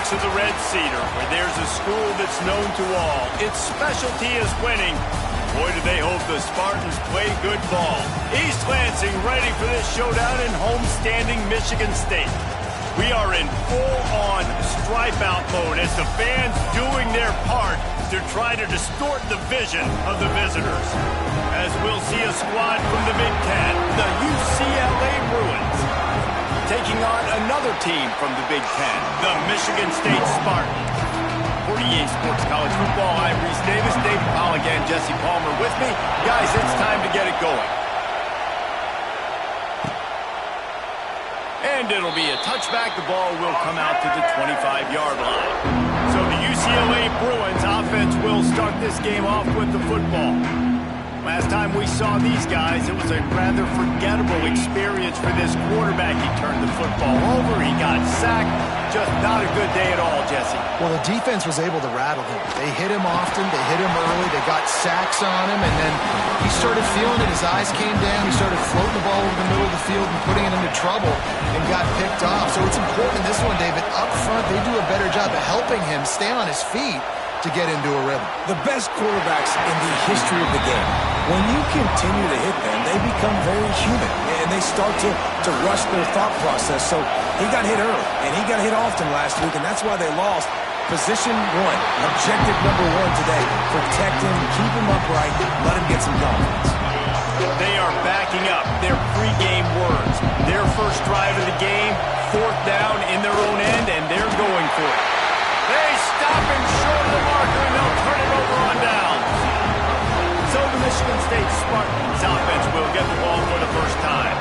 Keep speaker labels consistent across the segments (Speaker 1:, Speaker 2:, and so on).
Speaker 1: banks of the Red Cedar, where there's a school that's known to all. Its specialty is winning. Boy, do they hope the Spartans play good ball. East Lansing ready for this showdown in homestanding Michigan State. We are in full-on stripe-out mode as the fans doing their part to try to distort the vision of the visitors. As we'll see a squad from the Big Ten, the UCLA Bruins, taking on another team from the Big Ten, the Michigan State Spartans. For EA Sports College Football, I'm Reese Davis, David Pollock, and Jesse Palmer with me. Guys, it's time to get it going. And it'll be a touchback. The ball will come out to the 25-yard line. So the UCLA Bruins offense will start this game off with the football. Last time we saw these guys, it was a rather forgettable experience for this quarterback. He turned the football over, he got sacked. Just not a good day at all, Jesse.
Speaker 2: Well, the defense was able to rattle him. They hit him often, they hit him early, they got sacks on him, and then he started feeling it. His eyes came down, he started floating the ball over the middle of the field and putting it into trouble and got picked off. So it's important this one, David. Up front, they do a better job of helping him stay on his feet to get into a rhythm.
Speaker 3: The best quarterbacks in the history of the game, when you continue to hit them, they become very human, and they start to rush their thought process. So he got hit early, and he got hit often last week, and that's why they lost. Position one, objective number one today, protect him, keep him upright, let him get some confidence.
Speaker 1: They are backing up their pregame words. Their first drive of the game, 4th down in their own end, and they're going for it. They stop him short of the marker, and they'll turn it over on down. So the Michigan State Spartans offense will get the ball for the first time.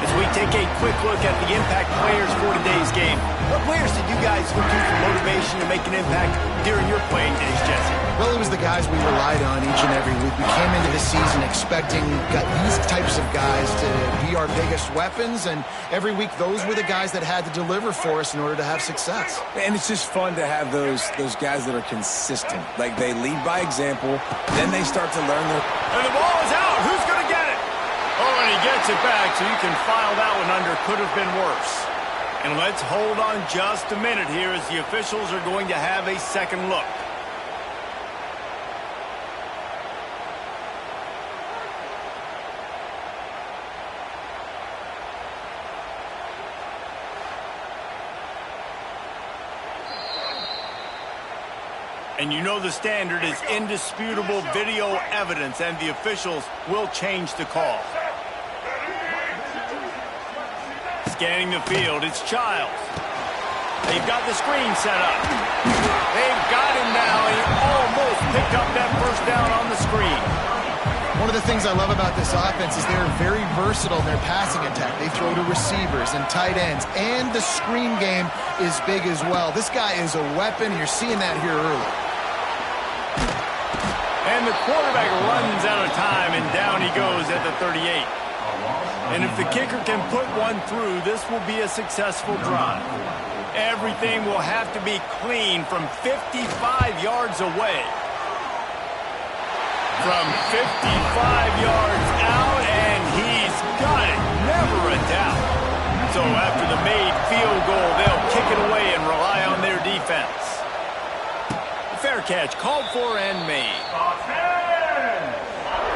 Speaker 1: As we take a quick look at the impact players for today's game, what players did you guys look to for motivation to make an impact during your playing days, Jesse?
Speaker 2: Well, it was the guys we relied on each and every week. We came into the season expecting these types of guys to be our biggest weapons, and every week those were the guys that had to deliver for us in order to have success.
Speaker 3: And it's just fun to have those guys that are consistent. Like, they lead by example, then they start to learn their...
Speaker 1: And the ball is out. Who's going to get it? Oh, and he gets it back, so you can file that one under. Could have been worse. And let's hold on just a minute here as the officials are going to have a second look. And you know the standard is indisputable video evidence, and the officials will change the call. Scanning the field, it's Childs. They've got the screen set up. They've got him now. He almost picked up that first down on the screen.
Speaker 2: One of the things I love about this offense is they're very versatile in their passing attack. They throw to receivers and tight ends, and the screen game is big as well. This guy is a weapon, and you're seeing that here early.
Speaker 1: And the quarterback runs out of time, and down he goes at the 38. And if the kicker can put one through, this will be a successful drive. Everything will have to be clean from 55 yards away. From 55 yards out, and he's got it. Never a doubt. So after the made field goal, they'll kick it away and rely on their defense. Fair catch, called for and made.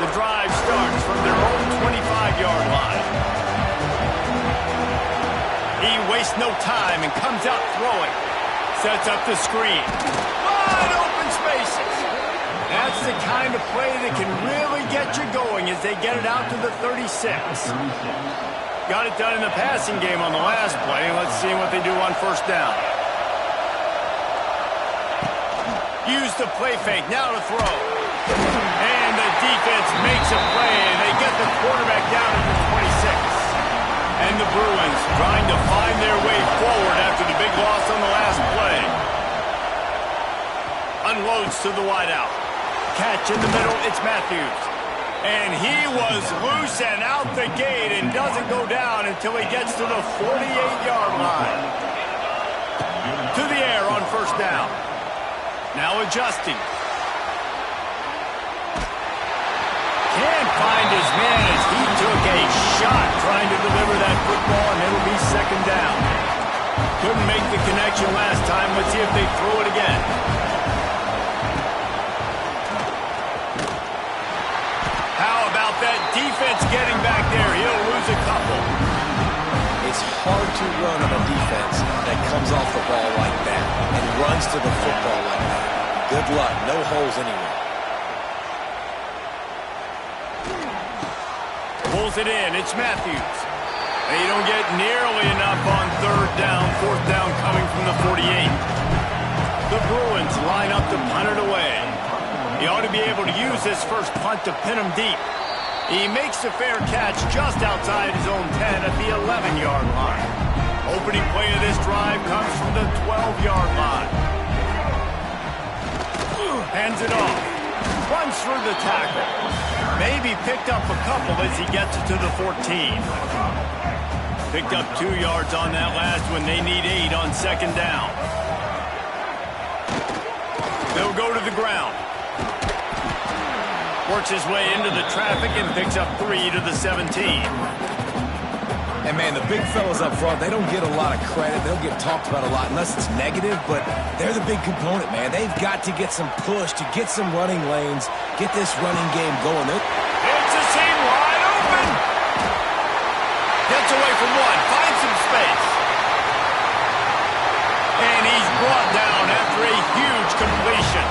Speaker 1: The drive starts from their own 25-yard line. He wastes no time and comes out throwing. Sets up the screen. Wide open spaces. That's the kind of play that can really get you going as they get it out to the 36. Got it done in the passing game on the last play. Let's see what they do on first down. Use the play fake, now to throw. And the defense makes a play, and they get the quarterback down at the 26. And the Bruins trying to find their way forward after the big loss on the last play. Unloads to the wideout. Catch in the middle, it's Matthews. And he was loose and out the gate and doesn't go down until he gets to the 48-yard line. To the air on first down. Now adjusting. Can't find his man as he took a shot trying to deliver that football, and it'll be second down. Couldn't make the connection last time. Let's see if they throw it again. How about that defense getting back there? He'll lose a couple.
Speaker 3: It's hard to run on a defense that comes off the ball like that and runs to the football like that. Good luck. No holes anywhere.
Speaker 1: Pulls it in. It's Matthews. They don't get nearly enough on third down. Fourth down coming from the 48. The Bruins line up to punt it away. He ought to be able to use this first punt to pin him deep. He makes a fair catch just outside his own 10 at the 11-yard line. Opening play of this drive comes from the 12-yard line. Hands it off. Runs through the tackle. Maybe picked up a couple as he gets it to the 14. Picked up 2 yards on that last one. They need 8 on second down. They'll go to the ground. Works his way into the traffic and picks up 3 to the 17.
Speaker 3: And, man, the big fellas up front, they don't get a lot of credit. They'll get talked about a lot unless it's negative, but they're the big component, man. They've got to get some push to get some running lanes, get this running game going.
Speaker 1: It's a seam wide open. Gets away from one, finds some space. And he's brought down after a huge completion.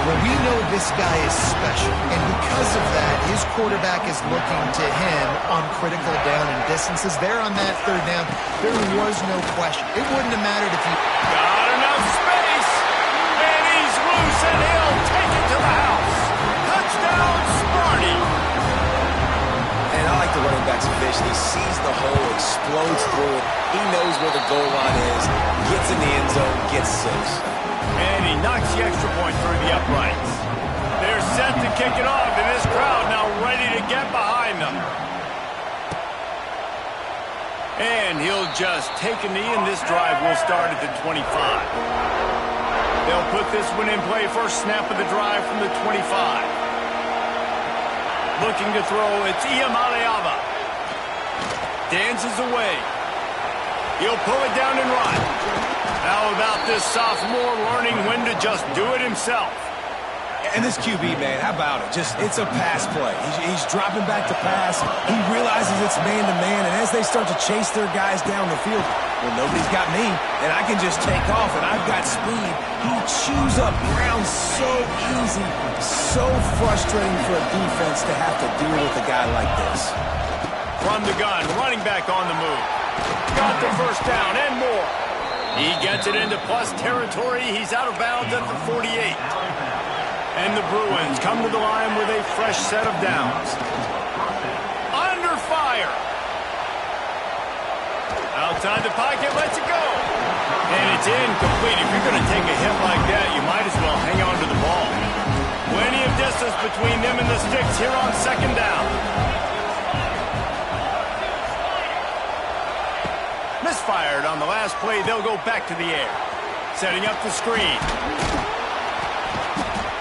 Speaker 2: Well, we know this guy is special, and because of that, his quarterback is looking to him on critical down and distances. There on that third down, there was no question. It wouldn't have mattered if he
Speaker 1: got enough space, and he's loose, and he'll take it to the house. Touchdown, Sparty.
Speaker 3: And I like the running back's vision. He sees the hole, explodes through it. He knows where the goal line is, gets in the end zone, gets 6.
Speaker 1: And he knocks the extra point through the uprights. They're set to kick it off, and this crowd now ready to get behind them. And he'll just take a knee, and this drive will start at the 25. They'll put this one in play. First snap of the drive from the 25. Looking to throw, it's Iamaleava. Dances away. He'll pull it down and run. How about this sophomore learning when to just do it himself?
Speaker 3: And this QB, man, how about it? It's a pass play. He's dropping back to pass. He realizes it's man-to-man, and as they start to chase their guys down the field, well, nobody's got me, and I can just take off, and I've got speed. He chews up ground so easy, so frustrating for a defense to have to deal with a guy like this.
Speaker 1: From the gun, running back on the move. Got the first down and more. He gets it into plus territory. He's out of bounds at the 48. And the Bruins come to the line with a fresh set of downs. Under fire. Outside the pocket, lets it go. And it's incomplete. If you're going to take a hit like that, you might as well hang on to the ball. Plenty of distance between them and the sticks here on second down. Misfired on the last play. They'll go back to the air. Setting up the screen.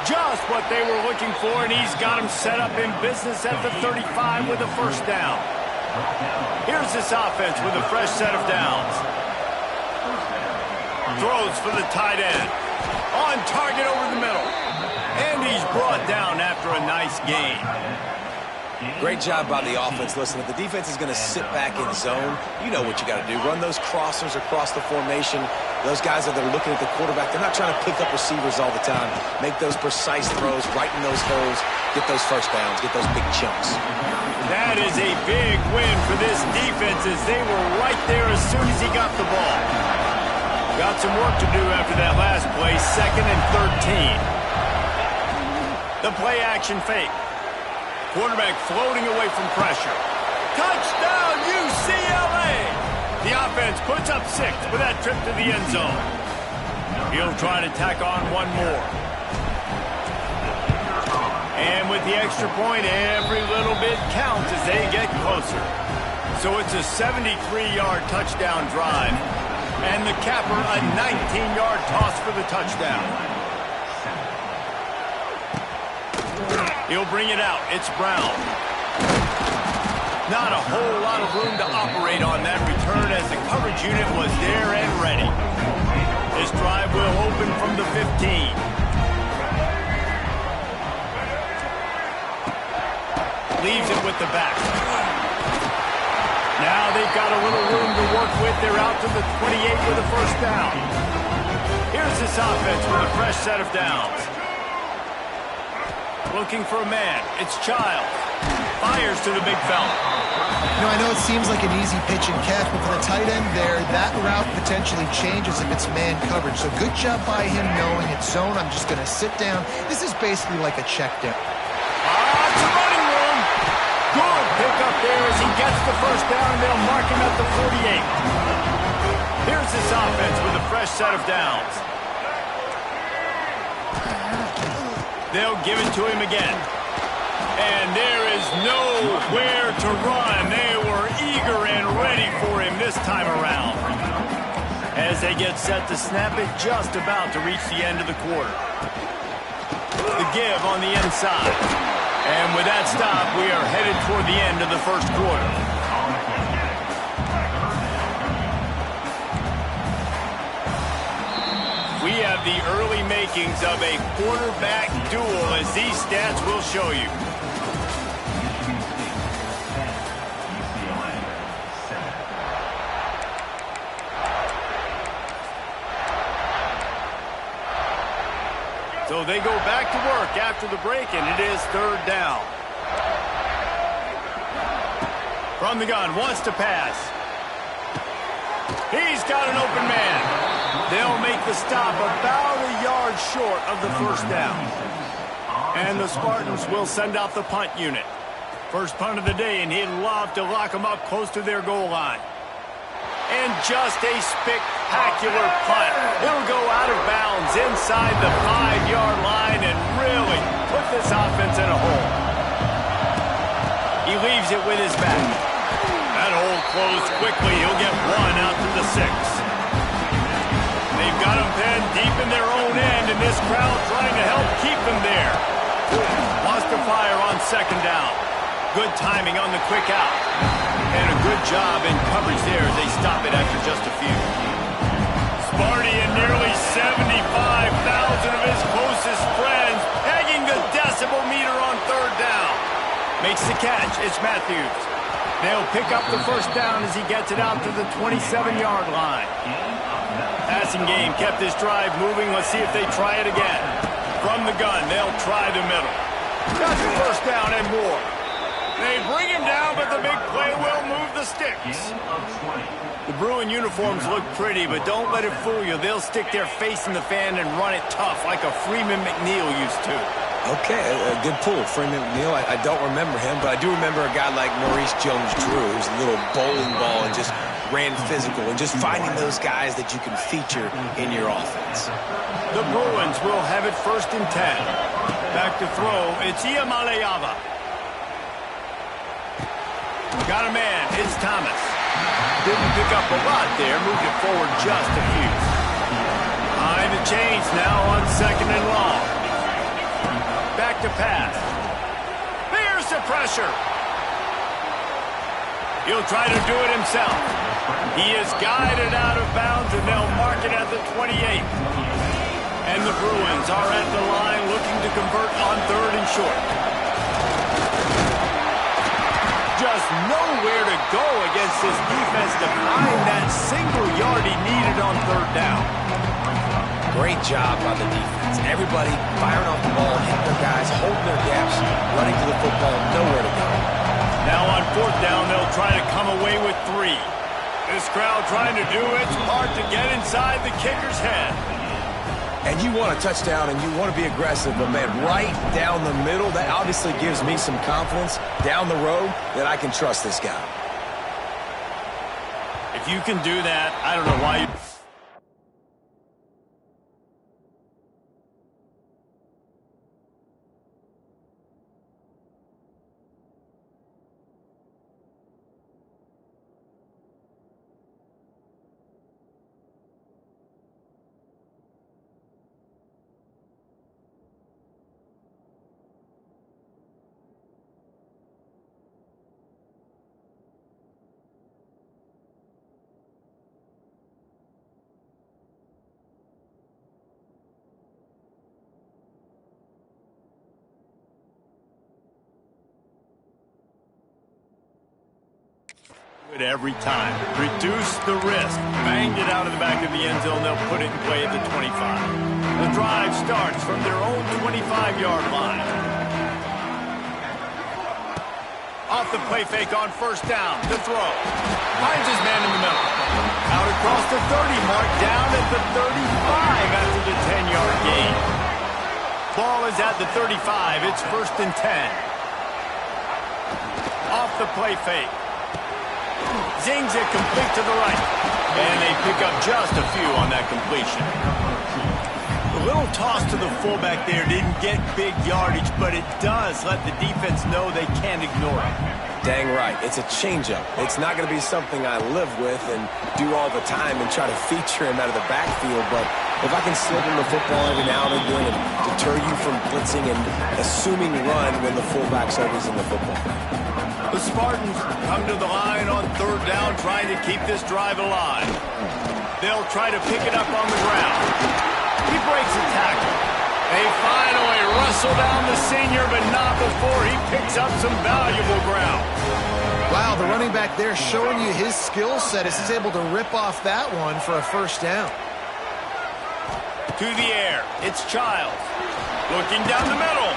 Speaker 1: Just what they were looking for, and he's got him set up in business at the 35 with a first down. Here's this offense with a fresh set of downs. Throws for the tight end. On target over the middle. And he's brought down after a nice gain.
Speaker 3: Great job by the offense. Listen, if the defense is going to sit back in zone, you know what you got to do. Run those crossers across the formation. Those guys that are looking at the quarterback, they're not trying to pick up receivers all the time. Make those precise throws, right in those holes, get those first downs, get those big chunks.
Speaker 1: That is a big win for this defense as they were right there as soon as he got the ball. Got some work to do after that last play, 2nd and 13. The play action fake. Quarterback floating away from pressure. Touchdown, UCLA! The offense puts up 6 with that trip to the end zone. He'll try to tack on one more. And with the extra point, every little bit counts as they get closer. So it's a 73-yard touchdown drive. And the capper, a 19-yard toss for the touchdown. He'll bring it out. It's Brown. Not a whole lot of room to operate on that return as the coverage unit was there and ready. This drive will open from the 15. Leaves it with the back. Now they've got a little room to work with. They're out to the 28 with a first down. Here's this offense with a fresh set of downs. Looking for a man. It's Childs. Fires to the big fella.
Speaker 2: You know, I know it seems like an easy pitch and catch, but for the tight end there, that route potentially changes if it's man coverage. So good job by him knowing it's zone. I'm just going to sit down. This is basically like a check down.
Speaker 1: It's a running room. Good pickup there as he gets the first down, and they'll mark him at the 48. Here's this offense with a fresh set of downs. They'll give it to him again. And there is nowhere to run. They were eager and ready for him this time around. As they get set to snap it, just about to reach the end of the quarter. The give on the inside. And with that stop, we are headed toward the end of the first quarter. We have the early makings of a quarterback duel, as these stats will show you. So they go back to work after the break, and it is third down. From the gun, wants to pass. He's got an open man. They'll make the stop about a yard short of the first down. And the Spartans will send out the punt unit. First punt of the day, and he'd love to lock them up close to their goal line. And just a spectacular punt. It'll go out of bounds inside the 5-yard line and really put this offense in a hole. He leaves it with his back. That hole closed quickly. He'll get one out to the 6. They've got him pinned deep in their own end, and this crowd trying to help keep him there. Wants to fire on second down. Good timing on the quick out. And a good job in coverage there as they stop it after just a few. Sparty and nearly 75,000 of his closest friends pegging the decibel meter on third down. Makes the catch. It's Matthews. They'll pick up the first down as he gets it out to the 27-yard line. Passing game kept this drive moving. Let's see if they try it again. From the gun, they'll try the middle. Got the first down and more. They bring him down, but the big play will move the sticks. The Bruin uniforms look pretty, but don't let it fool you. They'll stick their face in the fan and run it tough like a Freeman McNeil used to.
Speaker 3: Okay, a good pull, Freeman McNeil. I don't remember him, but I do remember a guy like Maurice Jones-Drew, who's a little bowling ball and just ran physical, and just finding those guys that you can feature in your offense.
Speaker 1: The Bruins will have it first and 10. Back to throw, it's Iamaleava. Got a man, it's Thomas. Didn't pick up a lot there, moved it forward just a few. Behind the chains now on second and long. Back to pass. There's the pressure. He'll try to do it himself. He is guided out of bounds, and they'll mark it at the 28. And the Bruins are at the line looking to convert on third and short. Just nowhere to go against this defense to find that single yard he needed on third down.
Speaker 3: Great job by the defense. Everybody firing off the ball, hitting their guys, holding their gaps, running to the football, nowhere to go.
Speaker 1: Now on fourth down, they'll try to come away with 3. This crowd trying to do its part to get inside the kicker's head.
Speaker 3: And you want a touchdown and you want to be aggressive, but man, right down the middle, that obviously gives me some confidence down the road that I can trust this guy.
Speaker 1: If you can do that, I don't know why you... Every time. Reduce the risk. Banged it out of the back of the end zone. They'll put it in play at the 25. The drive starts from their own 25-yard line. Off the play fake on first down. The throw. Finds his man in the middle. Out across the 30 mark. Down at the 35 after the 10-yard gain. Ball is at the 35. It's 1st and 10. Off the play fake. Zings it complete to the right. And they pick up just a few on that completion. The little toss to the fullback there didn't get big yardage, but it does let the defense know they can't ignore it.
Speaker 3: Dang right. It's a changeup. It's not going to be something I live with and do all the time and try to feature him out of the backfield, but if I can slip him the football every now and again and deter you from blitzing and assuming run when the fullback's always in the football.
Speaker 1: The Spartans come to the line on 3rd down, trying to keep this drive alive. They'll try to pick it up on the ground. He breaks a tackle. They finally wrestle down the senior, but not before he picks up some valuable ground.
Speaker 2: Wow, the running back there showing you his skill set as he's able to rip off that one for a 1st down.
Speaker 1: To the air, it's Childs. Looking down the middle.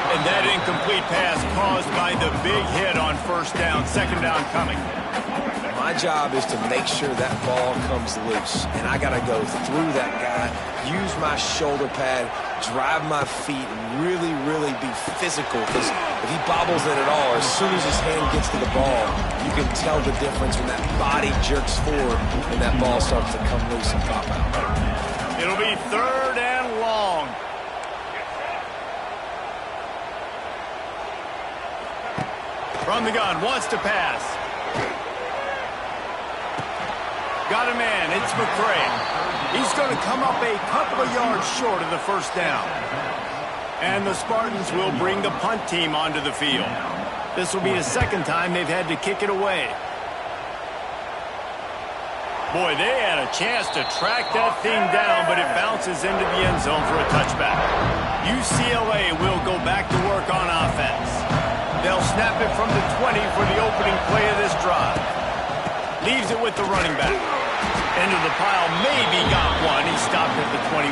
Speaker 1: And that incomplete pass caused by the big hit on 1st down. 2nd down coming.
Speaker 3: My job is to make sure that ball comes loose. And I got to go through that guy, use my shoulder pad, drive my feet, and really, really be physical. Because if he bobbles it at all, as soon as his hand gets to the ball, you can tell the difference when that body jerks forward and that ball starts to come loose and pop out.
Speaker 1: It'll be 3rd and long. From the gun, wants to pass. Got a man, it's McCray. He's going to come up a couple of yards short of the 1st down. And the Spartans will bring the punt team onto the field. This will be the 2nd time they've had to kick it away. Boy, they had a chance to track that thing down, but it bounces into the end zone for a touchback. UCLA will go back to work on offense. They'll snap it from the 20 for the opening play of this drive. Leaves it with the running back. Into the pile, maybe got one. He stopped at the 21.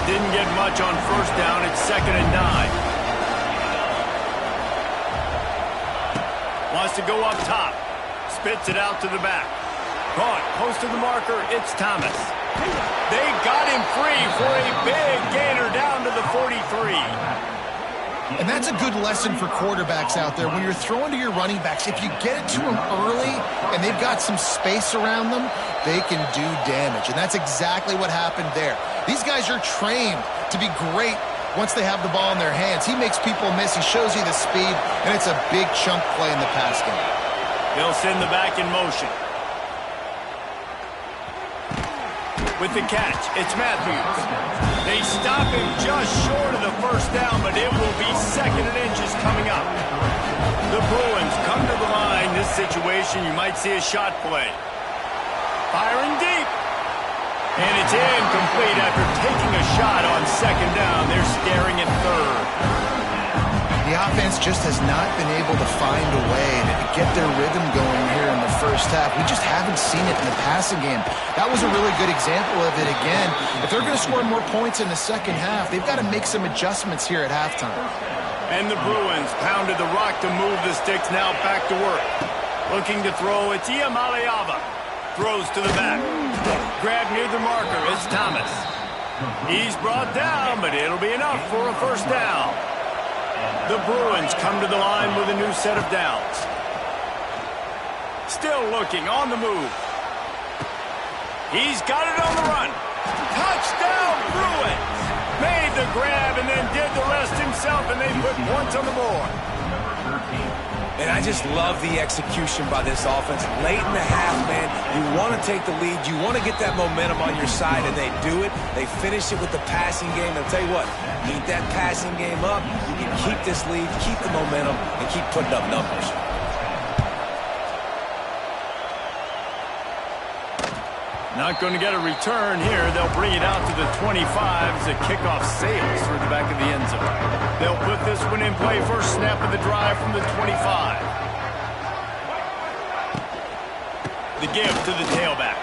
Speaker 1: Didn't get much on 1st down. It's 2nd and 9. Wants to go up top. Spits it out to the back. Caught close to the marker. It's Thomas. They got him free for a big gainer down to the 43.
Speaker 2: And that's a good lesson for quarterbacks out there. When you're throwing to your running backs, if you get it to them early and they've got some space around them, they can do damage. And that's exactly what happened there. These guys are trained to be great once they have the ball in their hands. He makes people miss. He shows you the speed, and it's a big chunk play in the pass game.
Speaker 1: They'll send the back in motion. With the catch, it's Matthews. They stop him just short of the 1st down, but it will be 2nd and inches coming up. The Bruins come to the line. This situation, you might see a shot play. Firing deep. And it's incomplete after taking a shot on 2nd down. They're staring at 3rd.
Speaker 2: The offense just has not been able to find a way to get their rhythm going here in the 1st half. We just haven't seen it in the passing game. That was a really good example of it again. If they're going to score more points in the 2nd half, they've got to make some adjustments here at halftime.
Speaker 1: And the Bruins pounded the rock to move the sticks, now back to work. Looking to throw, it's Iamaleava. Throws to the back. Grab near the marker, it's Thomas. He's brought down, but it'll be enough for a 1st down. The Bruins come to the line with a new set of downs. Still looking on the move. He's got it on the run. Touchdown, Bruins! Made the grab and then did the rest himself, and they put points on the board.
Speaker 3: And I just love the execution by this offense. Late in the half, man, you want to take the lead. You want to get that momentum on your side, and they do it. They finish it with the passing game. I'll tell you what, keep that passing game up. You can keep this lead, keep the momentum, and keep putting up numbers.
Speaker 1: Not going to get a return here. They'll bring it out to the 25 as the kickoff sails through the back of the end zone. They'll put this one in play. First snap of the drive from the 25. The give to the tailback.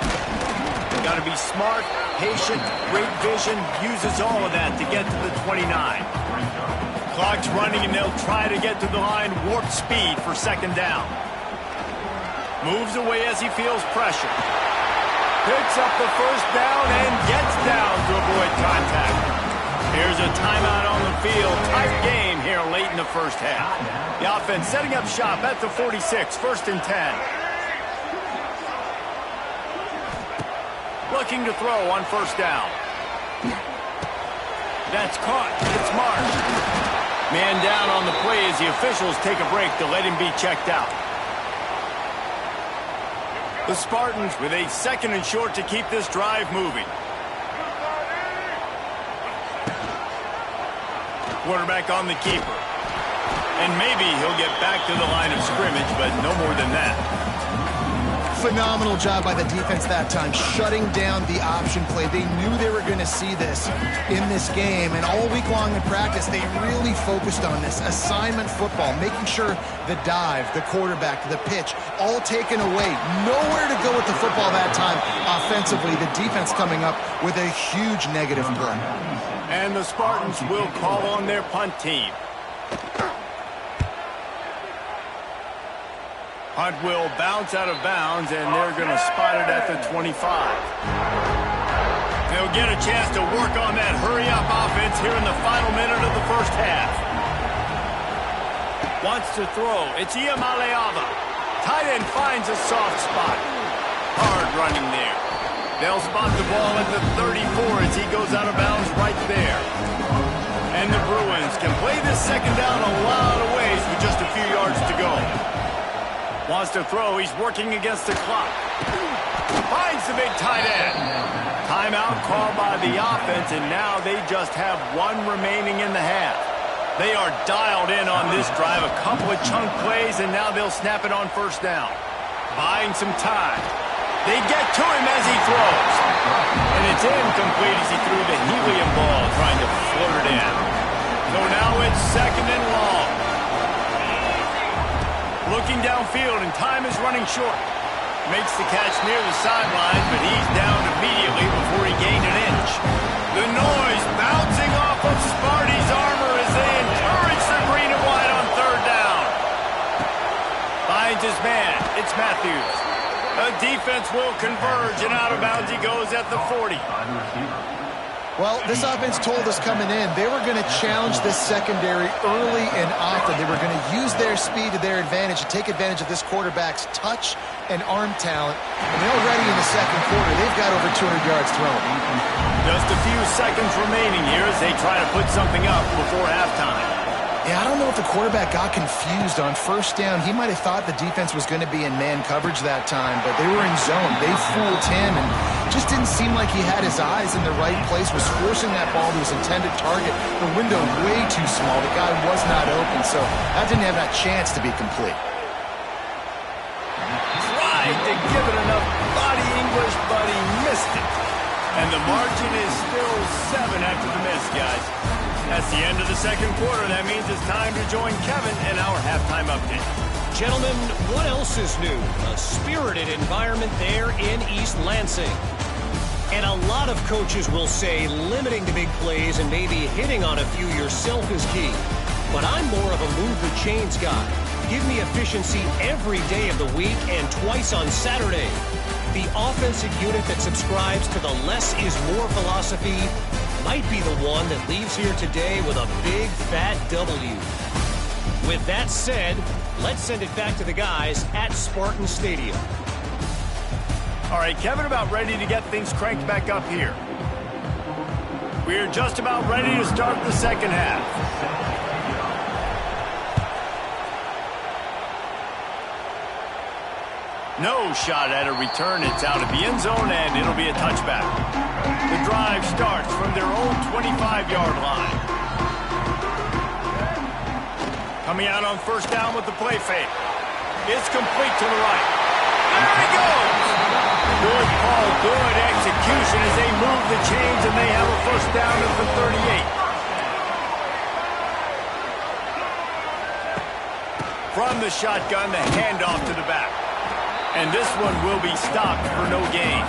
Speaker 1: Got to be smart, patient, great vision, uses all of that to get to the 29. Clock's running, and they'll try to get to the line, warp speed for second down. Moves away as he feels pressure. Picks up the first down and gets down to avoid contact. Here's a timeout on the field. Tight game here late in the first half. The offense setting up shop at the 46, 1st and 10. Looking to throw on first down. That's caught. It's Marsh. Man down on the play as the officials take a break to let him be checked out. The Spartans with a 2nd and short to keep this drive moving. Quarterback on the keeper. And maybe he'll get back to the line of scrimmage, but no more than that.
Speaker 2: Phenomenal job by the defense that time, shutting down the option play. They knew they were going to see this in this game, and all week long in practice, they really focused on this assignment football, making sure the dive, the quarterback, the pitch, all taken away. Nowhere to go with the football that time offensively. The defense coming up with a huge negative play.
Speaker 1: And the Spartans will call on their punt team. Punt will bounce out of bounds, and they're going to spot it at the 25. They'll get a chance to work on that hurry-up offense here in the final minute of the first half. Wants to throw. It's Iamaleava. Tight end finds a soft spot. Hard running there. They'll spot the ball at the 34 as he goes out of bounds right there. And the Bruins can play this second down a lot of ways with just a few yards to go. Wants to throw. He's working against the clock. Finds the big tight end. Timeout called by the offense, and now they just have one remaining in the half. They are dialed in on this drive. A couple of chunk plays, and now they'll snap it on first down. Buying some time. They get to him as he throws. And it's incomplete as he threw the helium ball, trying to float it in. So now it's 2nd and long. Looking downfield, and time is running short. Makes the catch near the sideline, but he's down immediately before he gained an inch. The noise bouncing off of Sparty's armor as they encourage the green and white on 3rd down. Finds his man. It's Matthews. The defense will converge, and out of bounds he goes at the 40.
Speaker 2: Well, this offense told us coming in they were going to challenge this secondary early and often. They were going to use their speed to their advantage and take advantage of this quarterback's touch and arm talent. And already in the second quarter, they've got over 200 yards thrown.
Speaker 1: Just a few seconds remaining here as they try to put something up before halftime.
Speaker 2: Yeah, I don't know if the quarterback got confused on first down. He might have thought the defense was going to be in man coverage that time, but they were in zone. They fooled him and just didn't seem like he had his eyes in the right place, was forcing that ball to his intended target. The window way too small. The guy was not open, so that didn't have that chance to be complete.
Speaker 1: Tried to give it enough body English, but he missed it. And the margin is still 7 after the miss, guys. That's the end of the second quarter. That means it's time to join Kevin in our halftime update.
Speaker 4: Gentlemen, what else is new? A spirited environment there in East Lansing. And a lot of coaches will say limiting the big plays and maybe hitting on a few yourself is key. But I'm more of a move the chains guy. Give me efficiency every day of the week and twice on Saturday. The offensive unit that subscribes to the less is more philosophy might be the one that leaves here today with a big fat W. With that said, let's send it back to the guys at Spartan Stadium.
Speaker 1: All right, Kevin, about ready to get things cranked back up here. We're just about ready to start the second half. No shot at a return. It's out of the end zone, and it'll be a touchback. The drive starts from their own 25-yard line. Coming out on first down with the play fake. It's complete to the right. There he goes! Good call, good execution as they move the chains, and they have a first down at the 38. From the shotgun, the handoff to the back. And this one will be stopped for no gain.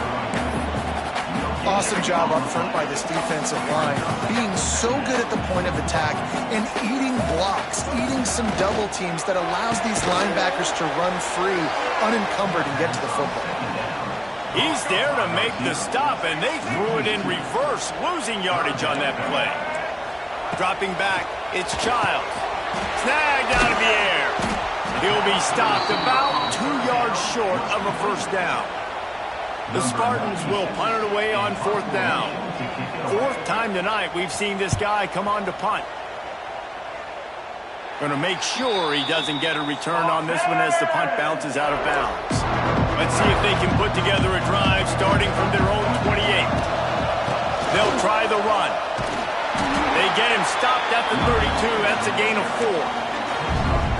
Speaker 2: Awesome job up front by this defensive line, being so good at the point of attack and eating blocks, eating some double teams that allows these linebackers to run free, unencumbered, and get to the football.
Speaker 1: He's there to make the stop, and they threw it in reverse, losing yardage on that play. Dropping back, it's Childs. Snagged out of the air. He'll be stopped about 2 yards short of a first down. The Spartans will punt it away on 4th down. 4th time tonight we've seen this guy come on to punt. Going to make sure he doesn't get a return on this one as the punt bounces out of bounds. Let's see if they can put together a drive starting from their own 28. They'll try the run. They get him stopped at the 32. That's a gain of 4.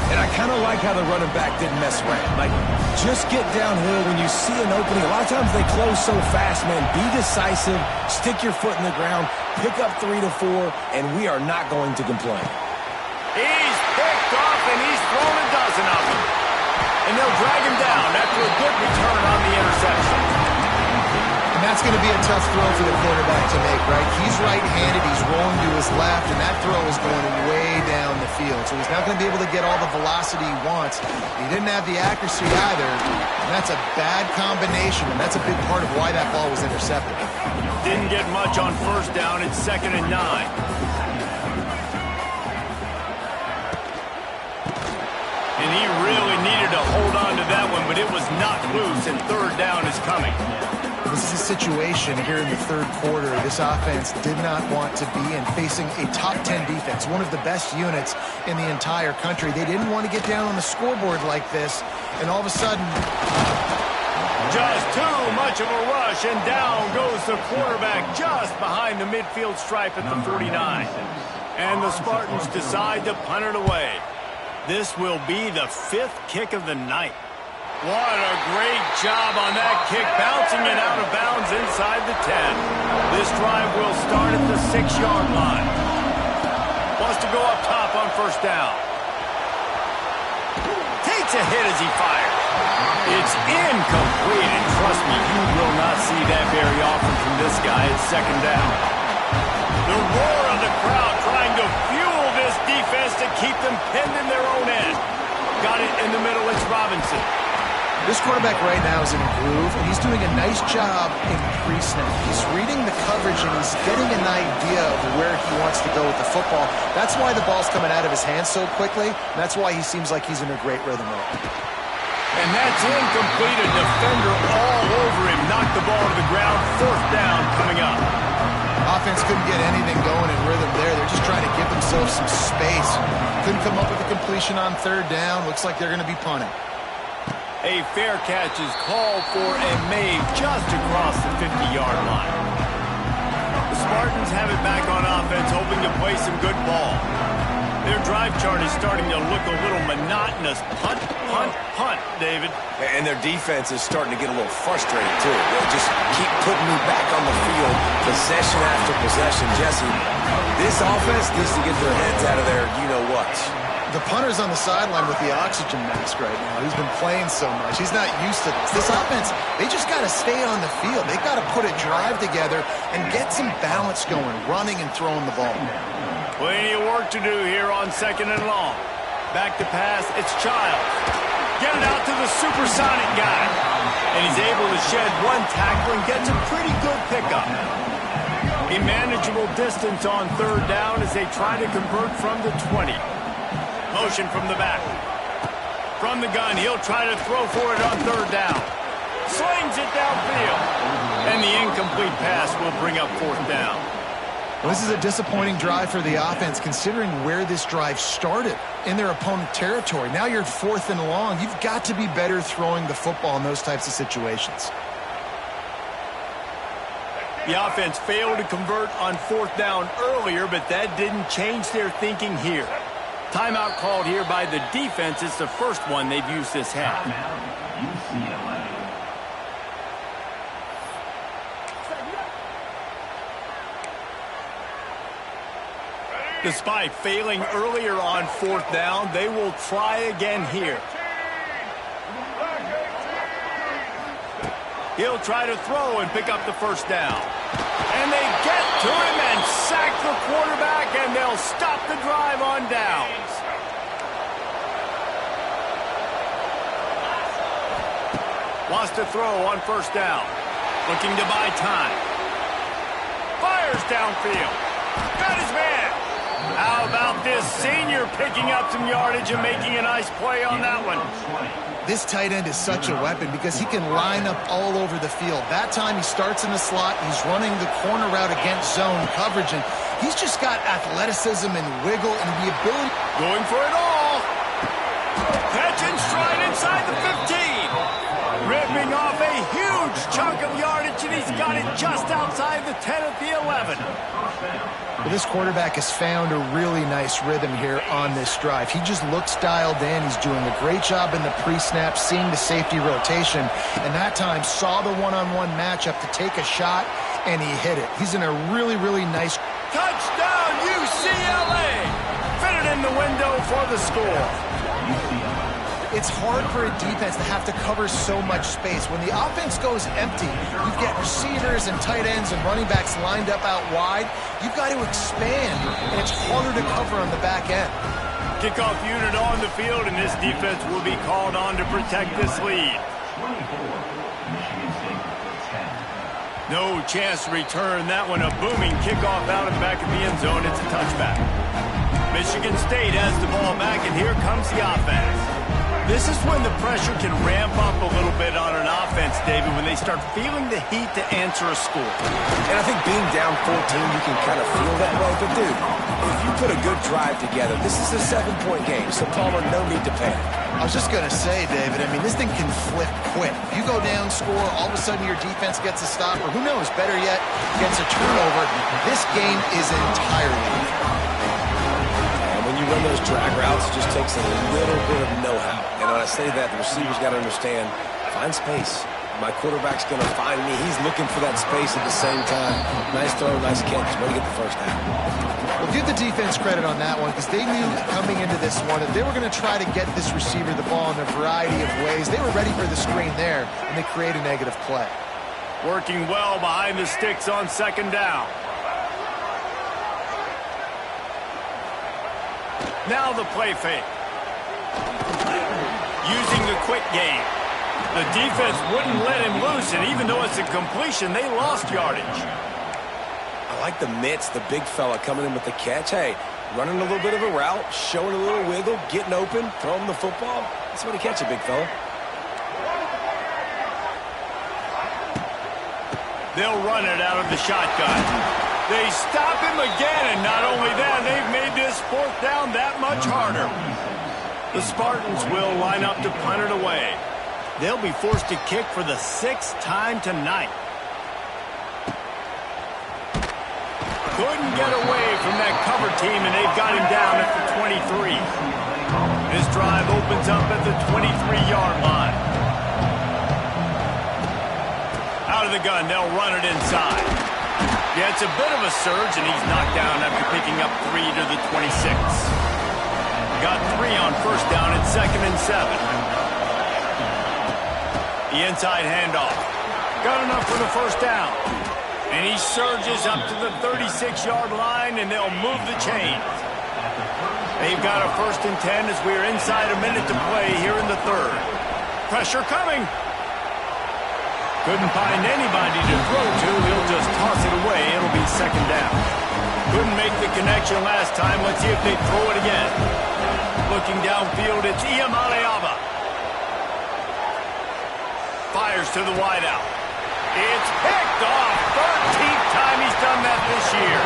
Speaker 3: And I kind of like how the running back didn't mess around. Like, just get downhill when you see an opening. A lot of times they close so fast, man. Be decisive, stick your foot in the ground, pick up 3 to 4, and we are not going to complain.
Speaker 1: He's picked off, and he's thrown a dozen of them. And they'll drag him down after a good return on the interception.
Speaker 2: And that's going to be a tough throw for the quarterback to make, right? He's right-handed, he's rolling to his left, and that throw is going way down the field. So he's not going to be able to get all the velocity he wants. He didn't have the accuracy either, and that's a bad combination, and that's a big part of why that ball was intercepted.
Speaker 1: Didn't get much on first down. It's 2nd and 9. And he really needed to hold on to that one, but it was not loose, and 3rd down is coming.
Speaker 2: This is a situation here in the 3rd quarter this offense did not want to be in, facing a top 10 defense, one of the best units in the entire country. They didn't want to get down on the scoreboard like this, and all of a sudden...
Speaker 1: Just too much of a rush, and down goes the quarterback just behind the midfield stripe at the 49. And the Spartans decide to punt it away. This will be the 5th kick of the night. What a great job on that kick, bouncing it out of bounds inside the 10. This drive will start at the 6-yard line. Wants to go up top on first down. Takes a hit as he fires. It's incomplete, and trust me, you will not see that very often from this guy. It's 2nd down. The roar of the crowd trying to fuel this defense to keep them pinned in their own end. Got it in the middle, it's Robinson.
Speaker 2: This quarterback right now is in a groove, and he's doing a nice job in pre-snap. He's reading the coverage, and he's getting an idea of where he wants to go with the football. That's why the ball's coming out of his hands so quickly, and that's why he seems like he's in a great rhythm right now.
Speaker 1: And that's incomplete. A defender all over him. Knocked the ball to the ground. 4th down coming up.
Speaker 2: Offense couldn't get anything going in rhythm there. They're just trying to give themselves some space. Couldn't come up with a completion on 3rd down. Looks like they're going to be punting.
Speaker 1: A fair catch is called for and made just across the 50-yard line. The Spartans have it back on offense, hoping to play some good ball. Their drive chart is starting to look a little monotonous. Punt, punt, punt, David.
Speaker 3: And their defense is starting to get a little frustrated, too. They'll just keep putting me back on the field, possession after possession. Jesse, this offense needs to get their heads out of their you-know-what.
Speaker 2: The punter's on the sideline with the oxygen mask right now. He's been playing so much. He's not used to this. This offense, they just got to stay on the field. They got to put a drive together and get some balance going, running and throwing the ball.
Speaker 1: Plenty of work to do here on 2nd and long. Back to pass, it's Childs. Get it out to the supersonic guy. And he's able to shed one tackle and gets a pretty good pickup. A manageable distance on 3rd down as they try to convert from the 20. Motion from the back. From the gun, he'll try to throw for it on 3rd down. Slings it downfield. And the incomplete pass will bring up 4th down.
Speaker 2: Well, this is a disappointing drive for the offense, considering where this drive started in their opponent territory. Now you're at 4th and long. You've got to be better throwing the football in those types of situations.
Speaker 1: The offense failed to convert on 4th down earlier, but that didn't change their thinking here. Timeout called here by the defense. It's the first one they've used this half. Despite failing earlier on 4th down, they will try again here. He'll try to throw and pick up the first down. And they get to him and sack the quarterback, and they'll stop the drive on downs. Wants to throw on first down. Looking to buy time. Fires downfield. Got his man. How about this senior picking up some yardage and making a nice play on that one?
Speaker 2: This tight end is such a weapon because he can line up all over the field. That time he starts in the slot. He's running the corner route against zone coverage, and he's just got athleticism and wiggle and the ability.
Speaker 1: Going for it all. Catch and stride inside the 15. Ripping off a huge chunk of yardage, and he's got it just outside the 10 at the 11.
Speaker 2: Well, this quarterback has found a really nice rhythm here on this drive. He just looks dialed in. He's doing a great job in the pre-snap, seeing the safety rotation, and that time saw the one-on-one matchup to take a shot, and he hit it. He's in a really, really nice...
Speaker 1: Touchdown, UCLA! Fitted in the window for the score.
Speaker 2: It's hard for a defense to have to cover so much space. When the offense goes empty, you get receivers and tight ends and running backs lined up out wide. You've got to expand, and it's harder to cover on the back end.
Speaker 1: Kickoff unit on the field, and this defense will be called on to protect this lead. No chance to return that one. A booming kickoff out of the back of the end zone. It's a touchback. Michigan State has the ball back, and here comes the offense. This is when the pressure can ramp up a little bit on an offense, David, when they start feeling the heat to answer a score.
Speaker 3: And I think being down 14, you can kind of feel that way. But, dude, if you put a good drive together, this is a 7-point game, so Palmer, no need to panic.
Speaker 2: I was just going to say, David, I mean, this thing can flip quick. If you go down, score, all of a sudden your defense gets a stop, or who knows, better yet, gets a turnover. This game is entirely.
Speaker 3: When you run those drag routes, it just takes a little bit of know-how. And when I say that, the receiver's got to understand, find space. My quarterback's going to find me. He's looking for that space at the same time. Nice throw, nice catch. Way to get the first down.
Speaker 2: Well, give the defense credit on that one because they knew coming into this one that they were going to try to get this receiver the ball in a variety of ways. They were ready for the screen there, and they create a negative play.
Speaker 1: Working well behind the sticks on second down. Now the play fake. Using the quick game. The defense wouldn't let him loose, and even though it's a completion, they lost yardage.
Speaker 3: I like the mitts, the big fella coming in with the catch. Hey, running a little bit of a route, showing a little wiggle, getting open, throwing the football. That's what he catch it, big fella.
Speaker 1: They'll run it out of the shotgun. They stop him again, and not only that, they've made this fourth down that much harder. The Spartans will line up to punt it away. They'll be forced to kick for the 6th time tonight. Couldn't get away from that cover team, and they've got him down at the 23. This drive opens up at the 23-yard line. Out of the gun, they'll run it inside. Yeah, it's a bit of a surge, and he's knocked down after picking up 3 to the 26. Got 3 on first down at 2nd and 7. The inside handoff. Got enough for the first down. And he surges up to the 36-yard line, and they'll move the chains. They've got a 1st and 10 as we're inside a minute to play here in the 3rd. Pressure coming. Couldn't find anybody to throw to. He'll just toss it away. It'll be 2nd down. Couldn't make the connection last time. Let's see if they throw it again. Looking downfield, it's Iamaleava. Fires to the wideout. It's picked off. 13th time he's done that this year.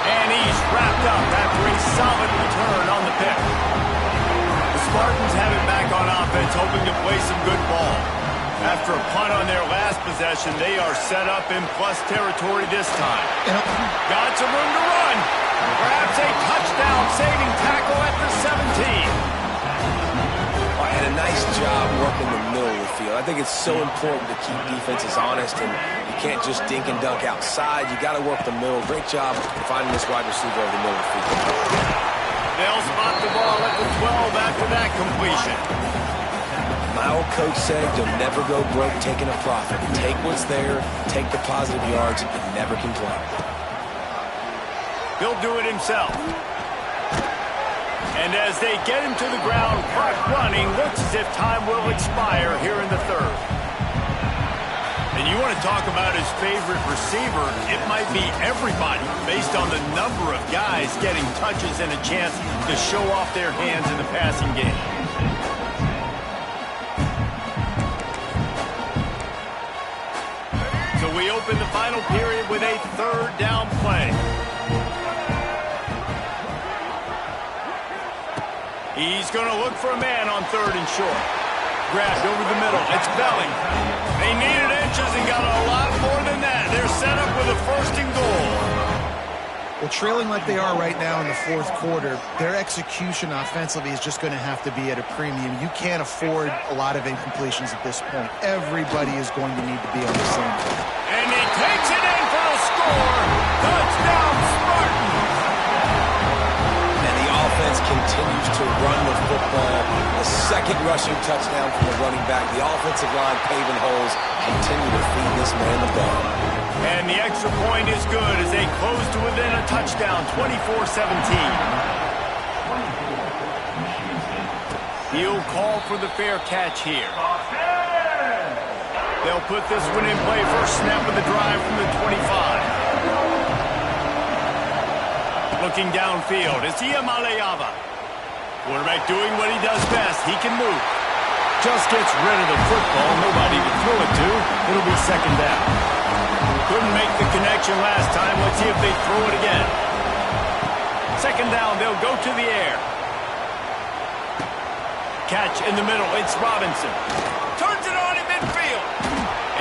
Speaker 1: And he's wrapped up after a solid return on the pick. The Spartans have it back on offense, hoping to play some good ball. After a punt on their last possession, they are set up in plus territory this time. Got some room to run. Perhaps a touchdown-saving tackle at the 17.
Speaker 3: And a nice job working the middle of the field. I think it's so important to keep defenses honest, and you can't just dink and dunk outside. You got to work the middle. Great job finding this wide receiver over the middle of the field.
Speaker 1: They'll spot the ball at the 12 after that completion.
Speaker 3: My old coach said you'll never go broke taking a profit. Take what's there, take the positive yards, and never complain.
Speaker 1: He'll do it himself. And as they get him to the ground, clock running, looks as if time will expire here in the third. And you want to talk about his favorite receiver, it might be everybody based on the number of guys getting touches and a chance to show off their hands in the passing game. So we open the final period with a third down play. He's going to look for a man on third and short. Grabbed over the middle. It's Belling. They needed inches and got a lot more than that. They're set up with a first and goal.
Speaker 2: Well, trailing like they are right now in the fourth quarter, their execution offensively is just going to have to be at a premium. You can't afford a lot of incompletions at this point. Everybody is going to need to be on the same page.
Speaker 1: And he takes it in for the score. Touchdown, Spartans.
Speaker 3: And the offense continues to run the football. The second rushing touchdown from the running back. The offensive line paving holes. Continue to feed this man the ball.
Speaker 1: And the extra point is good as they close to within a touchdown, 24-17. He'll call for the fair catch here. They'll put this one in play. First snap of the drive from the 25. Looking downfield, it's Iamaleava. Quarterback doing what he does best. He can move. Just gets rid of the football. Nobody to throw it to. It'll be second down. Couldn't make the connection last time. Let's see if they throw it again. Second down, they'll go to the air. Catch in the middle. It's Robinson. Turns it on in midfield.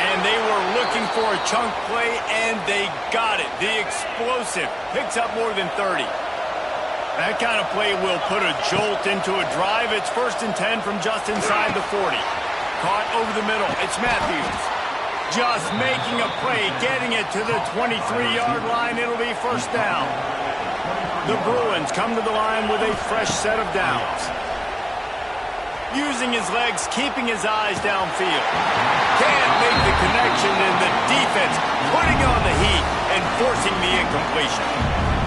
Speaker 1: And they were looking for a chunk play, and they got it. The explosive picks up more than 30. That kind of play will put a jolt into a drive. It's first and 10 from just inside the 40. Caught over the middle. It's Matthews. Just making a play, getting it to the 23-yard line. It'll be first down. The Bruins come to the line with a fresh set of downs. Using his legs, keeping his eyes downfield. Can't make the connection, and the defense putting on the heat and forcing the incompletion.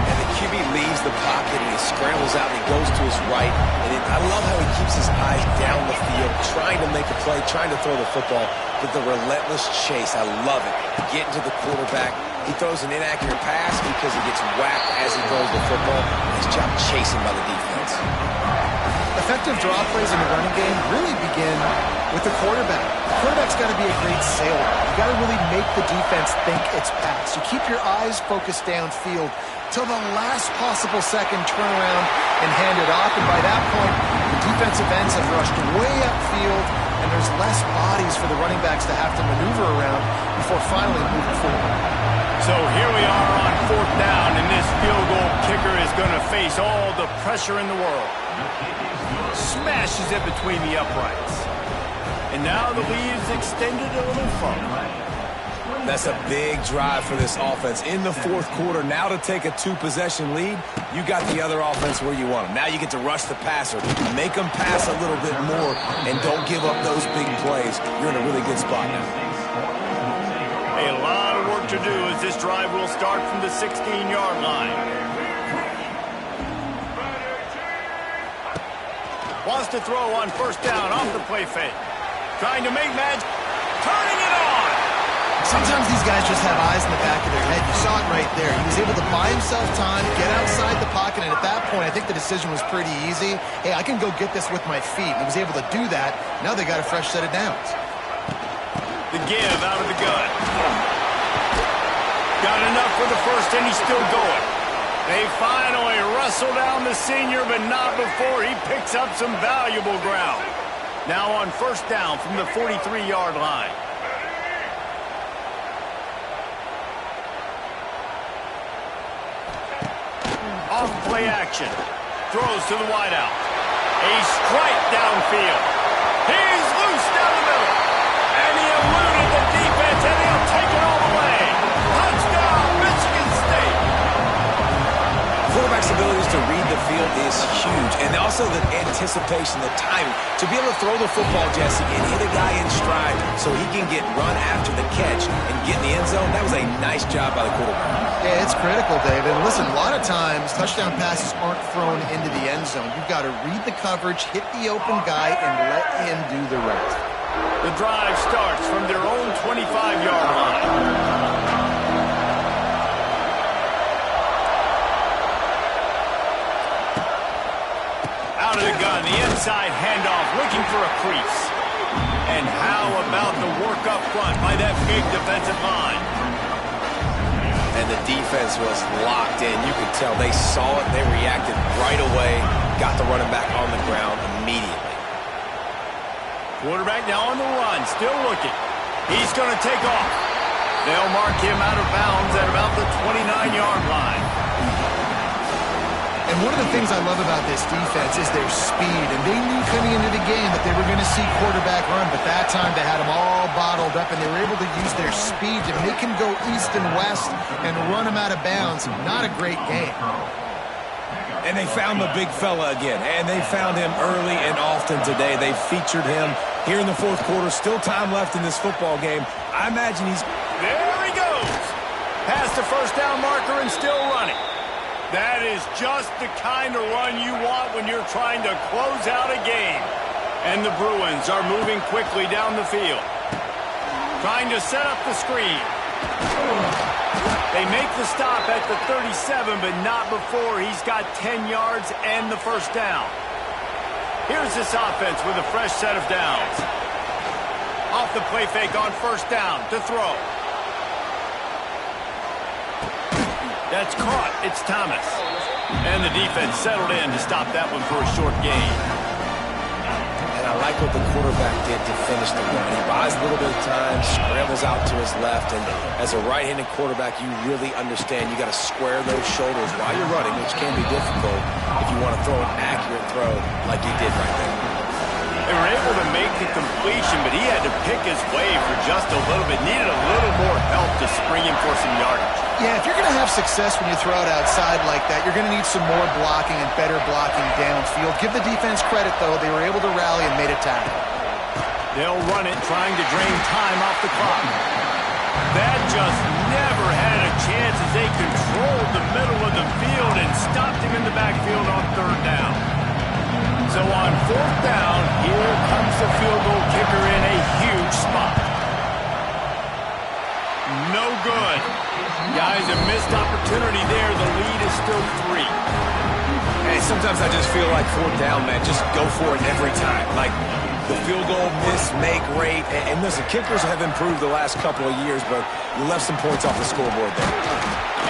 Speaker 3: And the QB leaves the pocket, and he scrambles out, and he goes to his right. And I love how he keeps his eyes down the field, trying to make a play, trying to throw the football. But the relentless chase, I love it. Getting to the quarterback. He throws an inaccurate pass because he gets whacked as he throws the football. Nice job chasing by the defense.
Speaker 2: Effective draw plays in the running game really begin with the quarterback. The quarterback's got to be a great sailor. You got to really make the defense think it's pass. You keep your eyes focused downfield till the last possible second, turn around and hand it off. And by that point, the defensive ends have rushed way upfield, and there's less bodies for the running backs to have to maneuver around before finally moving forward.
Speaker 1: So here we are on fourth down, and this field goal kicker is going to face all the pressure in the world. Smashes it between the uprights. And now the lead's extended a little further.
Speaker 3: That's a big drive for this offense in the fourth quarter. Now to take a two-possession lead, you got the other offense where you want them. Now you get to rush the passer, make them pass a little bit more, and don't give up those big plays. You're in a really good spot now.
Speaker 1: A lot of work to do as this drive will start from the 16-yard line. Wants to throw on first down off the play fake. Trying to make magic. Turning it on.
Speaker 2: Sometimes these guys just have eyes in the back of their head. You saw it right there. He was able to buy himself time, get outside the pocket, and at that point, I think the decision was pretty easy. Hey, I can go get this with my feet. And he was able to do that. Now they got a fresh set of downs.
Speaker 1: The give out of the gun. Got enough for the first, and he's still going. They finally wrestle down the senior, but not before he picks up some valuable ground. Now on first down from the 43-yard line. Off play action. Throws to the wideout. A strike downfield. He's loose down the middle. And he eluded the defense, and he'll take it all the way. Touchdown, Michigan State.
Speaker 3: Quarterback's a abilities to read the field is huge. And also the anticipation, the timing. To be able to throw the football, Jesse, and hit a guy in stride so he can get run after the catch and get in the end zone, that was a nice job by the quarterback.
Speaker 2: Yeah, it's critical, David. Listen, a lot of times touchdown passes aren't thrown into the end zone. You've got to read the coverage, hit the open guy, and let him do the rest.
Speaker 1: The drive starts from their own 25-yard line. Out of the gun, the inside handoff, looking for a crease. And how about the work up front by that big defensive line?
Speaker 3: And the defense was locked in. You could tell they saw it, they reacted right away, got the running back on the ground immediately.
Speaker 1: Quarterback now on the run, still looking. He's going to take off. They'll mark him out of bounds at about the 29-yard line.
Speaker 2: And one of the things I love about this defense is their speed. And they knew coming into the game that they were going to see quarterback run, but that time they had them all bottled up, and they were able to use their speed to make him go east and west and run him out of bounds. Not a great game.
Speaker 3: And they found the big fella again, and they found him early and often today. They featured him here in the fourth quarter. Still time left in this football game. I imagine he's...
Speaker 1: There he goes. Past the first down marker and still running. That is just the kind of run you want when you're trying to close out a game. And the Bruins are moving quickly down the field. Trying to set up the screen. They make the stop at the 37, but not before he's got 10 yards and the first down. Here's this offense with a fresh set of downs. Off the play fake on first down to throw. That's caught. It's Thomas. And the defense settled in to stop that one for a short gain.
Speaker 3: And I like what the quarterback did to finish the run. He buys a little bit of time, scrambles out to his left, and as a right-handed quarterback, you really understand you got to square those shoulders while you're running, which can be difficult if you want to throw an accurate throw like he did right there.
Speaker 1: They were able to make the completion, but he had to pick his way for just a little bit. Needed a little more help to spring him for some yardage.
Speaker 2: Yeah, if you're going to have success when you throw it outside like that, you're going to need some more blocking and better blocking downfield. Give the defense credit, though. They were able to rally and made a tackle.
Speaker 1: They'll run it, trying to drain time off the clock. That just never had a chance as they controlled the middle of the field and stopped him in the backfield on third down. So on fourth down, here comes the field goal kicker in a huge spot. No good. Guys, a missed opportunity there. The lead is still 3.
Speaker 3: Hey, sometimes I just feel like fourth down, man. Just go for it every time. Like the field goal miss, make rate. And listen, kickers have improved the last couple of years, but you left some points off the scoreboard there.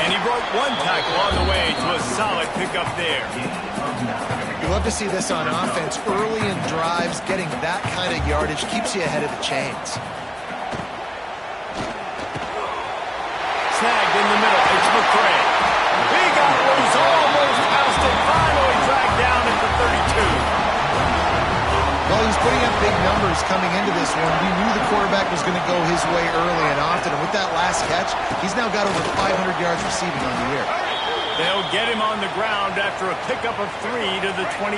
Speaker 1: And he broke one tackle on the way to a solid pickup there.
Speaker 2: You love to see this on offense. Early in drives, getting that kind of yardage keeps you ahead of the chains.
Speaker 1: Snagged in the middle. It's McCray. He got loose, almost passed it. Finally dragged down at the 32.
Speaker 2: Well, he's putting up big numbers coming into this one. We knew the quarterback was going to go his way early and often. And with that last catch, he's now got over 500 yards receiving on the year.
Speaker 1: They'll get him on the ground after a pickup of 3 to the 28.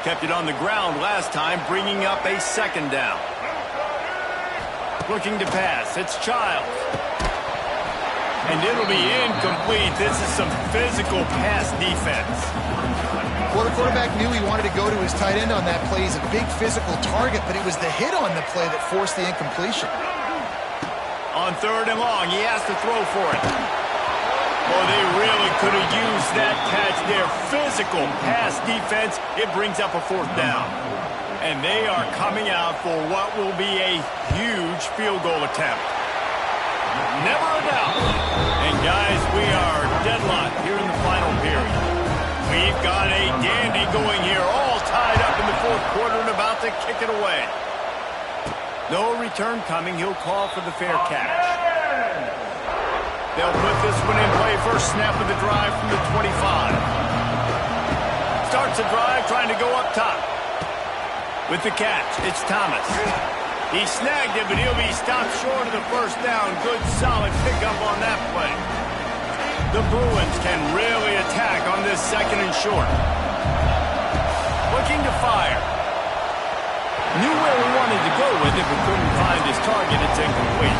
Speaker 1: Kept it on the ground last time, bringing up a second down. Looking to pass. It's Childs. And it'll be incomplete. This is some physical pass defense.
Speaker 2: Well, the quarterback knew he wanted to go to his tight end on that play. He's a big physical target, but it was the hit on the play that forced the incompletion.
Speaker 1: On third and long, he has to throw for it. Well, they really could have used that catch there. Physical pass defense. It brings up a fourth down. And they are coming out for what will be a huge field goal attempt. Never a doubt. And guys, we are deadlocked here in the final period. We've got a dandy going here, all tied up in the fourth quarter and about to kick it away. No return coming. He'll call for the fair catch. They'll put this one in play. First snap of the drive from the 25. Starts the drive trying to go up top. With the catch, it's Thomas. He snagged it, but he'll be stopped short of the first down. Good, solid pickup on that play. The Bruins can really attack on this second and short. Looking to fire. Knew where he wanted to go with it, but couldn't find his target. It's incomplete.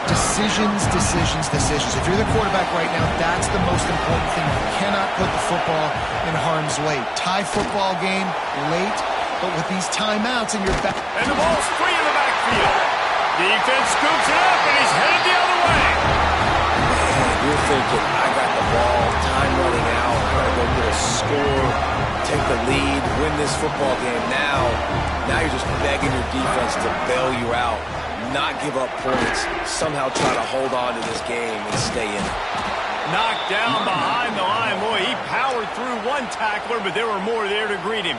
Speaker 2: Decisions, decisions, decisions. If you're the quarterback right now, that's the most important thing. You cannot put the football in harm's way. Tie football game late, but with these timeouts in your back.
Speaker 1: And the ball's free in the backfield. Defense scoops it up, and he's headed the other way.
Speaker 3: Man, you're thinking, I got the ball, time running out, I got to go get a score, take the lead, win this football game now. Now you're just begging your defense to bail you out, not give up points, somehow try to hold on to this game and stay in it.
Speaker 1: Knocked down behind the line. Boy, he powered through one tackler, but there were more there to greet him.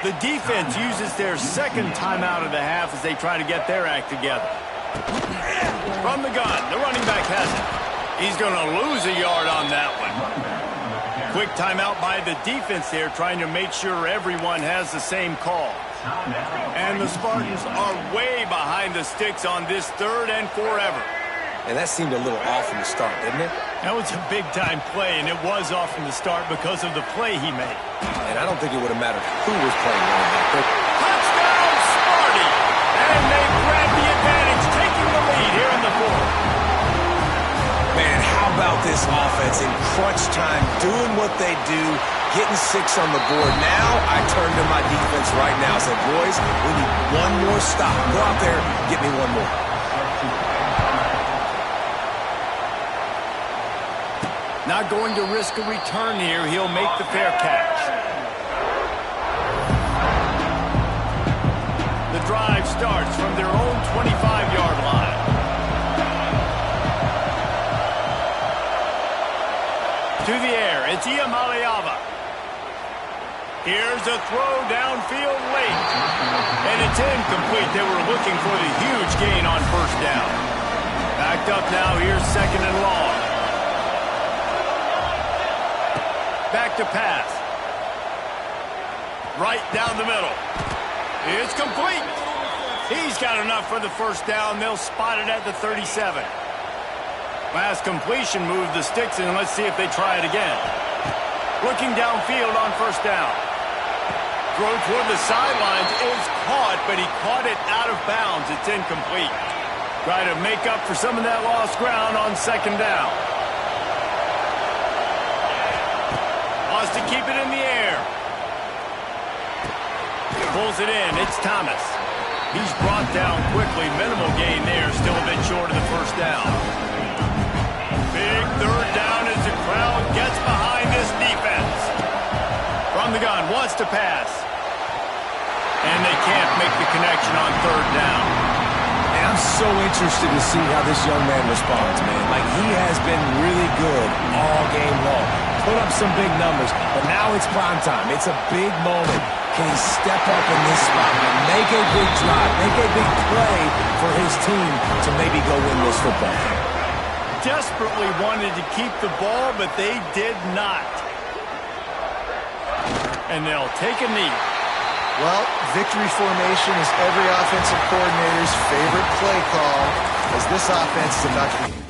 Speaker 1: The defense uses their second timeout of the half as they try to get their act together. From the gun, the running back has it. He's going to lose a yard on that one. Quick timeout by the defense there, trying to make sure everyone has the same call. And the Spartans are way behind the sticks on this third and forever.
Speaker 3: And that seemed a little off from the start, didn't it?
Speaker 1: That was a big-time play, and it was off from the start because of the play he made.
Speaker 3: And I don't think it would have mattered who was playing running back.
Speaker 1: Touchdown, Sparty! And they grab the advantage, taking the lead here in the fourth.
Speaker 3: Man, how about this offense in crunch time, doing what they do, getting 6 on the board. Now I turn to my defense right now and say, boys, we need one more stop. Go out there, get me one more.
Speaker 1: Not going to risk a return here. He'll make the fair catch. The drive starts from their own 25-yard line. To the air, it's Iamaleava. Here's a throw downfield late. And it's incomplete. They were looking for the huge gain on first down. Backed up now, here's second and long. Back to pass. Right down the middle. It's complete. He's got enough for the first down. They'll spot it at the 37. Last completion moved the sticks, and let's see if they try it again. Looking downfield on first down. Throw toward the sidelines is caught, but he caught it out of bounds. It's incomplete. Try to make up for some of that lost ground on second down. Wants to keep it in the air. Pulls it in. It's Thomas. He's brought down quickly. Minimal gain there. Still a bit short of the first down. Big third down as the crowd gets behind this defense. From the gun. Wants to pass. And they can't make the connection on third down.
Speaker 3: And I'm so interested to see how this young man responds, man. Like, he has been really good all game long. Put up some big numbers, but now it's prime time. It's a big moment. Can he step up in this spot and make a big drive, make a big play for his team to maybe go win this football game?
Speaker 1: Desperately wanted to keep the ball, but they did not. And they'll take a knee.
Speaker 2: Well, victory formation is every offensive coordinator's favorite play call, as this offense is about to be